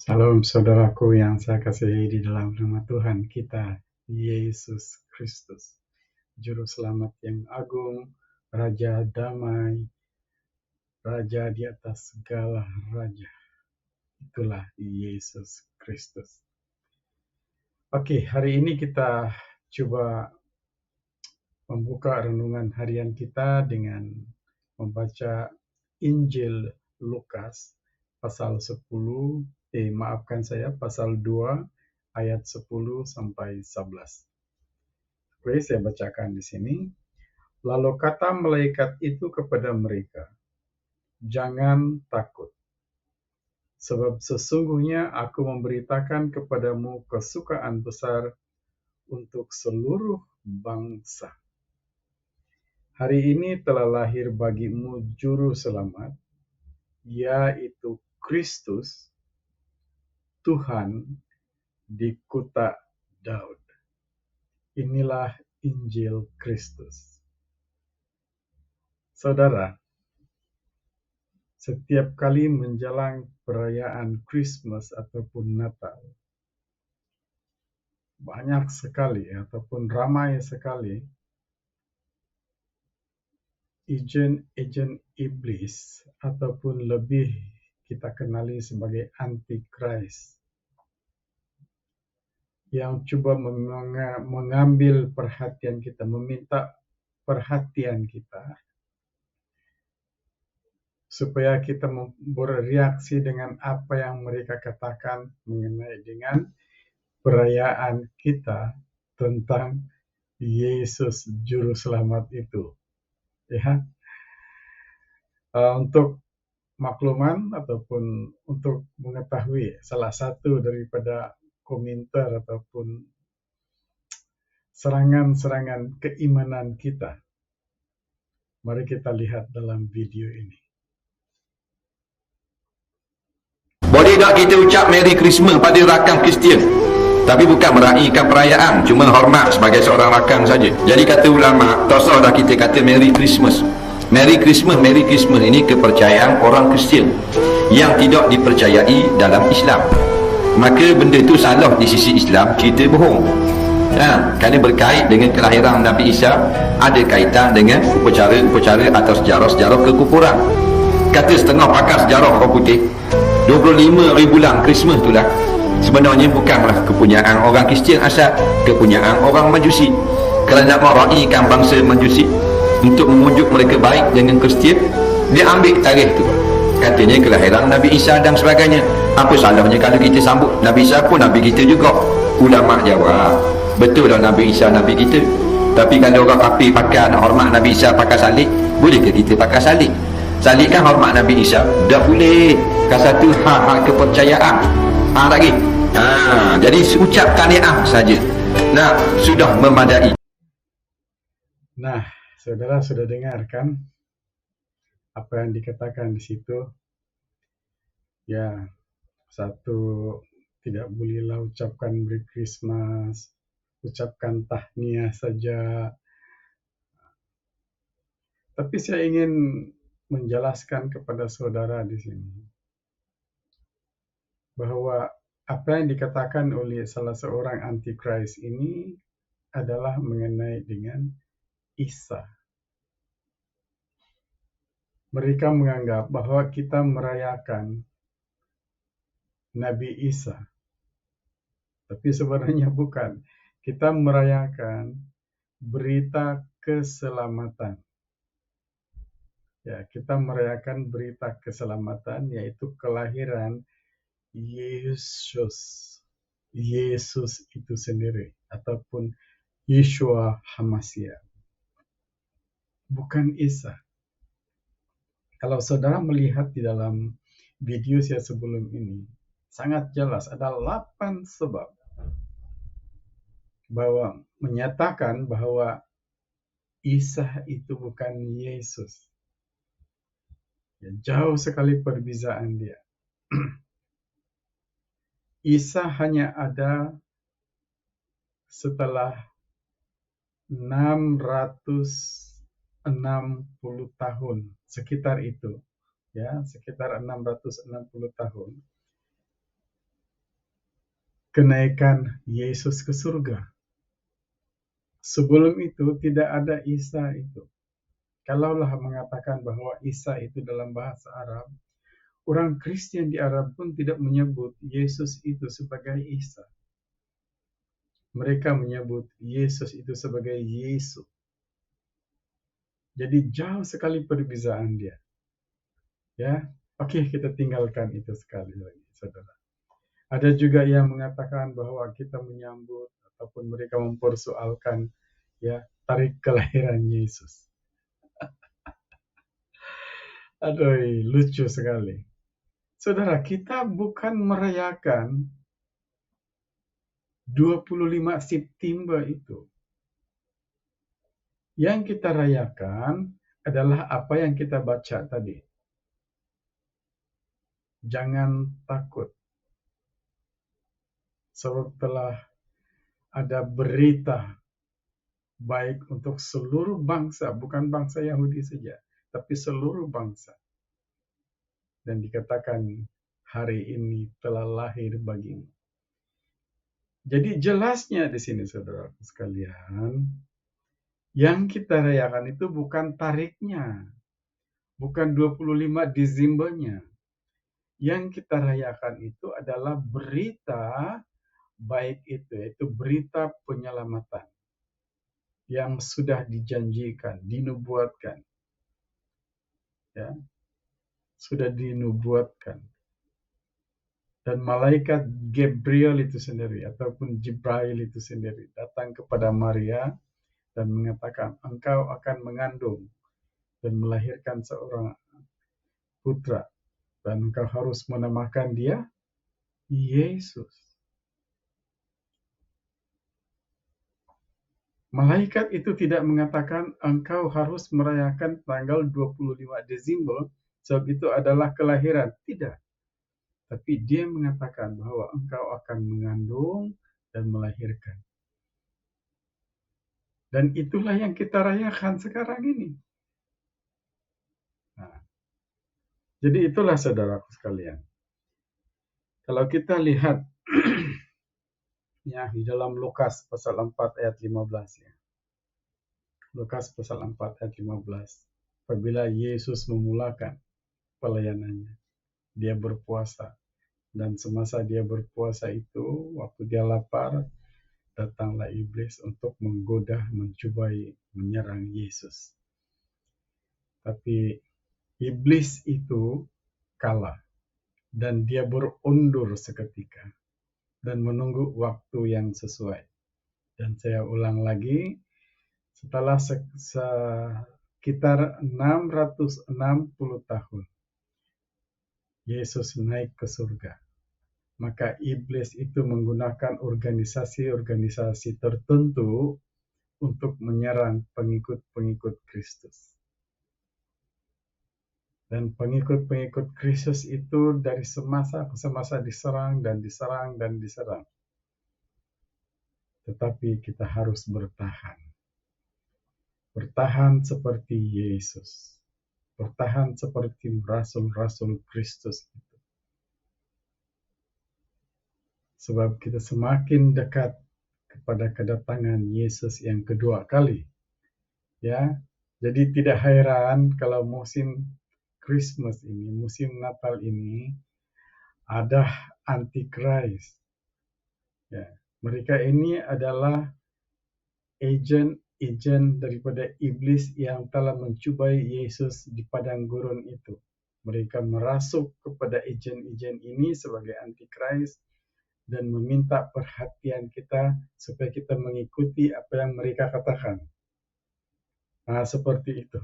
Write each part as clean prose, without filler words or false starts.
Salam saudaraku yang saya kasihi di dalam nama Tuhan kita, Yesus Kristus, Juru Selamat yang agung, Raja damai, Raja di atas segala Raja. Itulah Yesus Kristus. Oke, hari ini kita coba membuka renungan harian kita dengan membaca Injil Lukas pasal 2 ayat 10 sampai 11. Oke, saya bacakan di sini. Lalu kata malaikat itu kepada mereka, "Jangan takut, sebab sesungguhnya aku memberitakan kepadamu kesukaan besar untuk seluruh bangsa. Hari ini telah lahir bagimu Juru Selamat, yaitu Kristus, Tuhan di kota Daud." Inilah Injil Kristus. Saudara, setiap kali menjelang perayaan Christmas ataupun Natal, banyak sekali ataupun ramai sekali agen iblis ataupun lebih kita kenali sebagai antikris yang coba mengambil perhatian kita, meminta perhatian kita supaya kita bereaksi dengan apa yang mereka katakan mengenai dengan perayaan kita tentang Yesus Juru Selamat itu. Ya, untuk makluman ataupun untuk mengetahui salah satu daripada komentar ataupun serangan-serangan keimanan kita, mari kita lihat dalam video ini. Boleh tak kita ucap Merry Christmas pada rakan Kristian? Tapi bukan meraihkan perayaan, cuma hormat sebagai seorang rakan saja. Jadi kata ulama, tak usah dah kita kata Merry Christmas. Merry Christmas, Merry Christmas ini kepercayaan orang Kristian yang tidak dipercayai dalam Islam. Maka benda itu salah di sisi Islam, cerita bohong. Kerana berkait dengan kelahiran Nabi Isa, ada kaitan dengan upacara-upacara atau sejarah-sejarah kekufuran. Kata setengah pakar sejarah orang putih, 25,000 bulan Christmas itulah sebenarnya bukanlah kepunyaan orang Kristian asal, kepunyaan orang Majusi. Kerana nak meraihkan bangsa Majusi untuk memujuk mereka baik dengan Kristian, dia ambil tarikh tu, katanya kelahiran Nabi Isa dan sebagainya. Apa salahnya kalau kita sambut Nabi Isa pun Nabi kita juga? Ulama jawab, betul lah Nabi Isa Nabi kita, tapi kalau orang kafir pakai nak hormat Nabi Isa pakai salib, bolehkah kita pakai salib? Salib kan hormat Nabi Isa, dah boleh. Kan satu hak kepercayaan. Lagi. Jadi ucap tahniah saja. Nah, sudah memadai. Nah, saudara sudah dengarkan apa yang dikatakan di situ? Ya, satu, tidak bolehlah ucapkan Merry Christmas, ucapkan tahniah saja. Tapi saya ingin menjelaskan kepada saudara di sini bahwa apa yang dikatakan oleh salah seorang antikris ini adalah mengenai dengan Isa. Mereka menganggap bahwa kita merayakan Nabi Isa, tapi sebenarnya bukan. Kita merayakan berita keselamatan. Ya, kita merayakan berita keselamatan, yaitu kelahiran Yesus itu sendiri, ataupun Yeshua HaMashiach, bukan Isa. Kalau saudara melihat di dalam video saya sebelum ini, sangat jelas ada 8 sebab bahwa menyatakan bahwa Isa itu bukan Yesus. Ya, jauh sekali perbezaan dia. Isa hanya ada setelah 660 tahun, sekitar itu. Ya, sekitar 660 tahun. kenaikan Yesus ke surga. Sebelum itu tidak ada Isa itu. Kalaulah mengatakan bahwa Isa itu dalam bahasa Arab, orang Kristen di Arab pun tidak menyebut Yesus itu sebagai Isa. Mereka menyebut Yesus itu sebagai Yesus. Jadi jauh sekali perbedaan dia. Ya, oke, kita tinggalkan itu sekali lagi, saudara. Ada juga yang mengatakan bahwa kita menyambut ataupun mereka mempersoalkan ya tarikh kelahiran Yesus. Aduh, lucu sekali. Saudara, kita bukan merayakan 25 September itu. Yang kita rayakan adalah apa yang kita baca tadi. Jangan takut. Sebab telah ada berita baik untuk seluruh bangsa, bukan bangsa Yahudi saja, tapi seluruh bangsa. Dan dikatakan hari ini telah lahir bagimu. Jadi jelasnya di sini saudara sekalian, yang kita rayakan itu bukan tarikhnya, bukan 25 Desembernya. Yang kita rayakan itu adalah berita baik itu, yaitu berita penyelamatan yang sudah dijanjikan, dinubuatkan. Ya, sudah dinubuatkan. Dan malaikat Gabriel itu sendiri, ataupun Jibril itu sendiri, datang kepada Maria dan mengatakan, engkau akan mengandung dan melahirkan seorang putra. Dan engkau harus menamakan dia Yesus. Malaikat itu tidak mengatakan engkau harus merayakan tanggal 25 Desember, sebab itu adalah kelahiran. Tidak. Tapi dia mengatakan bahwa engkau akan mengandung dan melahirkan. Dan itulah yang kita rayakan sekarang ini. Nah, jadi itulah saudaraku sekalian. Kalau kita lihat ya di dalam Lukas pasal 4 ayat 15 ya. Lukas pasal 4 ayat 15. Apabila Yesus memulakan pelayanannya, dia berpuasa. Dan semasa dia berpuasa itu, waktu dia lapar, datanglah iblis untuk menggoda, mencobai, menyerang Yesus. Tapi iblis itu kalah dan dia berundur seketika dan menunggu waktu yang sesuai. Dan saya ulang lagi, setelah sekitar 660 tahun, Yesus naik ke surga. Maka iblis itu menggunakan organisasi-organisasi tertentu untuk menyerang pengikut-pengikut Kristus. Dan pengikut-pengikut Kristus itu dari semasa ke semasa diserang dan diserang dan diserang. Tetapi kita harus bertahan. Bertahan seperti Yesus. Bertahan seperti rasul-rasul Kristus itu. Sebab kita semakin dekat kepada kedatangan Yesus yang kedua kali. Ya, jadi tidak heran kalau musim Christmas ini, musim Natal ini ada Antichrist. Ya, mereka ini adalah agen daripada iblis yang telah mencubai Yesus di padang gurun itu. Mereka merasuk kepada agen-agen ini sebagai Antichrist dan meminta perhatian kita supaya kita mengikuti apa yang mereka katakan. Nah, seperti itu.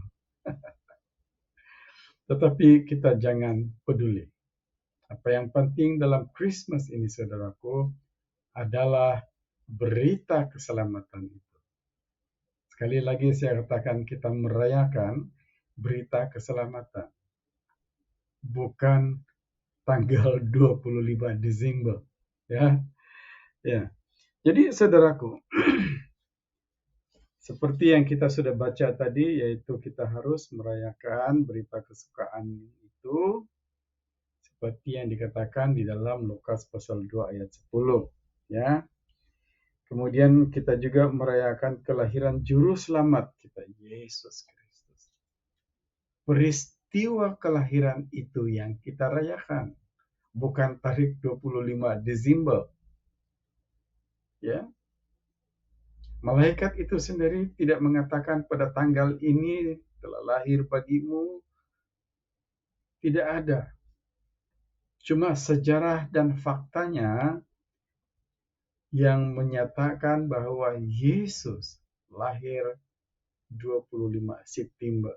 Tetapi kita jangan peduli. Apa yang penting dalam Christmas ini, saudaraku, adalah berita keselamatan itu. Sekali lagi saya katakan kita merayakan berita keselamatan. Bukan tanggal 25 Desember. Ya. Jadi saudaraku, seperti yang kita sudah baca tadi, yaitu kita harus merayakan berita kesukaan itu seperti yang dikatakan di dalam Lukas pasal 2 ayat 10. Ya. Kemudian kita juga merayakan kelahiran juru selamat kita, Yesus Kristus. Peristiwa kelahiran itu yang kita rayakan, bukan tarik 25 Desember. Ya. Malaikat itu sendiri tidak mengatakan pada tanggal ini telah lahir bagimu. Tidak ada. Cuma sejarah dan faktanya yang menyatakan bahwa Yesus lahir 25 September.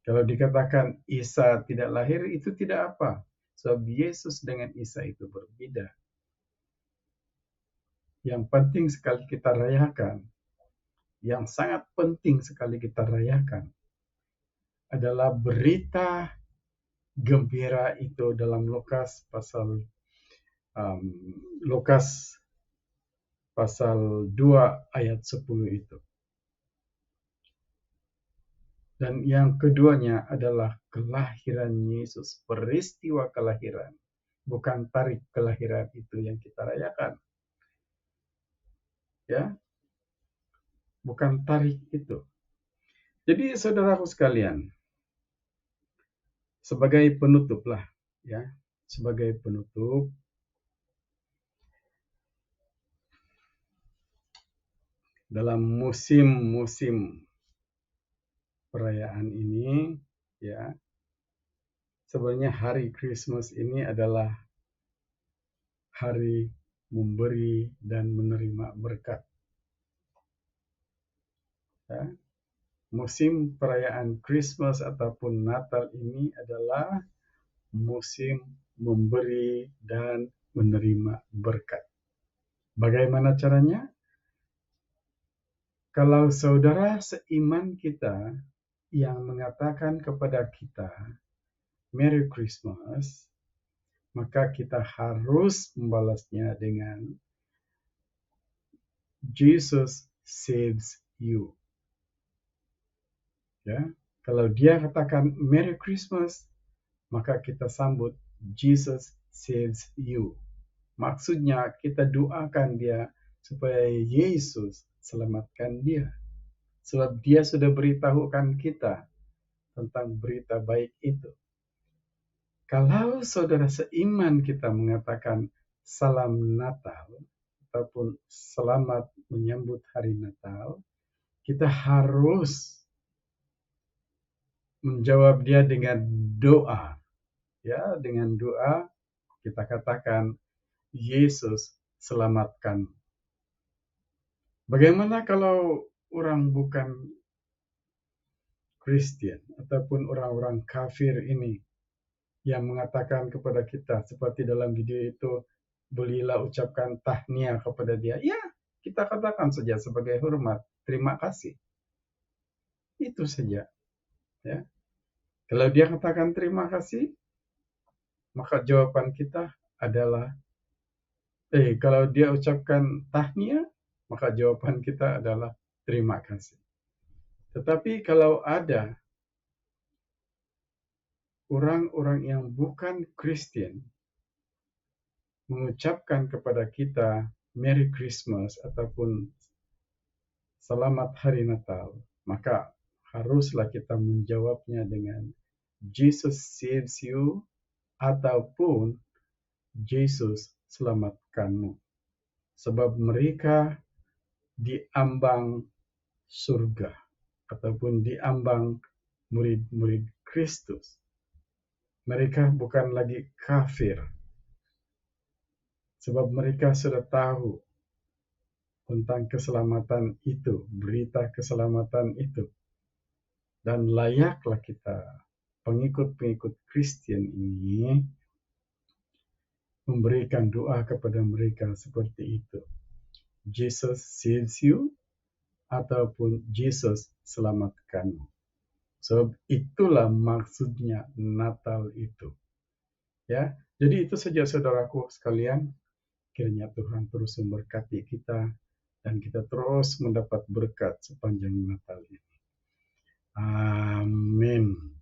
Kalau dikatakan Isa tidak lahir, itu tidak apa. Sebab Yesus dengan Isa itu berbeda. Yang penting sekali kita rayakan, yang sangat penting sekali kita rayakan, adalah berita gembira itu dalam Lukas pasal 2 ayat 10 itu. Dan yang keduanya adalah kelahiran Yesus, peristiwa kelahiran. Bukan tarik kelahiran itu yang kita rayakan. Ya, bukan tarik itu. Jadi saudaraku sekalian, sebagai penutup lah, ya, sebagai penutup, dalam musim-musim perayaan ini, ya, sebenarnya hari Christmas ini adalah hari memberi dan menerima berkat. Ya. Musim perayaan Christmas ataupun Natal ini adalah musim memberi dan menerima berkat. Bagaimana caranya? Kalau saudara seiman kita yang mengatakan kepada kita Merry Christmas, maka kita harus membalasnya dengan Jesus saves you. Ya, kalau dia katakan Merry Christmas, maka kita sambut Jesus saves you. Maksudnya kita doakan dia supaya Yesus selamatkan dia. Sebab dia sudah beritahukan kita tentang berita baik itu. Kalau saudara seiman kita mengatakan salam Natal ataupun selamat menyambut hari Natal, kita harus menjawab dia dengan doa. Ya, dengan doa kita katakan Yesus selamatkan. Bagaimana kalau orang bukan Kristen ataupun orang-orang kafir ini yang mengatakan kepada kita seperti dalam video itu, belilah ucapkan tahniah kepada dia. Ya, kita katakan saja sebagai hormat, terima kasih. Itu saja. Ya. Kalau dia katakan terima kasih, maka jawaban kita adalah kalau dia ucapkan tahniah, maka jawaban kita adalah terima kasih. Tetapi kalau ada orang-orang yang bukan Kristen mengucapkan kepada kita Merry Christmas ataupun Selamat Hari Natal, maka haruslah kita menjawabnya dengan Jesus saves you ataupun Jesus selamatkanmu. Sebab mereka diambang surga ataupun diambang murid-murid Kristus. Mereka bukan lagi kafir. Sebab mereka sudah tahu tentang keselamatan itu, berita keselamatan itu. Dan layaklah kita, pengikut-pengikut Kristen ini, memberikan doa kepada mereka seperti itu. Jesus saves you, ataupun Jesus selamatkanmu. So, itulah maksudnya Natal itu. Ya, jadi itu saja saudaraku sekalian. Kiranya Tuhan terus memberkati kita dan kita terus mendapat berkat sepanjang Natal ini. Amin.